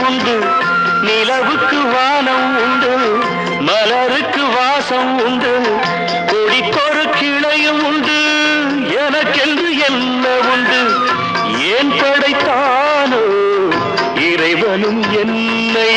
உண்டு, நிலவுக்கு வானம் உண்டு, மலருக்கு வாசம் உண்டு, கொடிக்கொரு கிளையும் உண்டு, எனக்கென்று என்ன உண்டு? ஏன் படைத்தானோ இறைவனும் என்னை